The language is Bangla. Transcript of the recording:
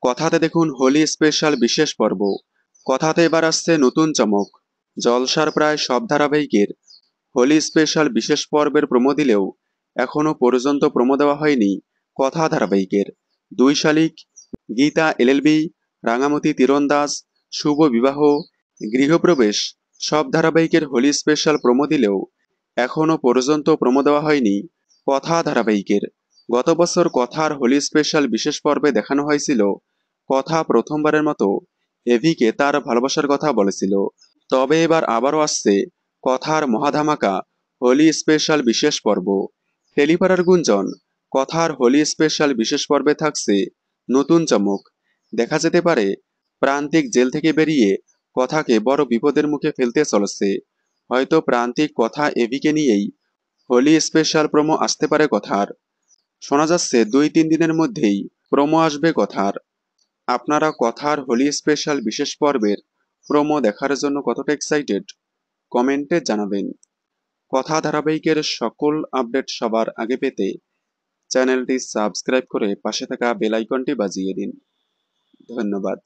কথাতে দেখুন হোলি স্পেশাল বিশেষ পর্ব। কথাতে এবার আসছে নতুন চমক। জলসার প্রায় সব ধারাবাহিকের হোলি স্পেশাল বিশেষ পর্বের প্রোমো দিলেও এখনো পর্যন্ত প্রোমো দেওয়া হয়নি কথা ধারাবাহিকের। দুই শালিক, গীতা এলএলবি, রাঙামতি তীরন্দাজ, শুভ বিবাহ, গৃহপ্রবেশ সব ধারাবাহিকের হোলি স্পেশাল প্রোমো দিলেও এখনো পর্যন্ত প্রোমো দেওয়া হয়নি কথা ধারাবাহিকের। গত বছর কথার হোলি স্পেশাল বিশেষ পর্বে দেখানো হয়েছিল কথা প্রথমবারের মতো এভিকে তার ভালোবাসার কথা বলেছিল। তবে এবার আবারও আসছে কথার মহাধামাকা হোলি স্পেশাল বিশেষ পর্ব। টেলিপাড়ার গুঞ্জন, কথার হোলি স্পেশাল বিশেষ পর্বে থাকছে নতুন চমক। দেখা যেতে পারে প্রান্তিক জেল থেকে বেরিয়ে কথাকে বড় বিপদের মুখে ফেলতে চলেছে। হয়তো প্রান্তিক কথা এভিকে নিয়েই হোলি স্পেশাল প্রোমো আসতে পারে কথার। শোনা যাচ্ছে 2-3 দিনের মধ্যেই প্রোমো আসবে কথার। আপনারা কথার হোলি স্পেশাল বিশেষ পর্বের প্রোমো দেখার জন্য কতটা এক্সাইটেড কমেন্টে জানাবেন। কথা ধারাবাহিকের সকল আপডেট সবার আগে পেতে চ্যানেলটি সাবস্ক্রাইব করে পাশে থাকা বেল আইকনটি বাজিয়ে দিন। ধন্যবাদ।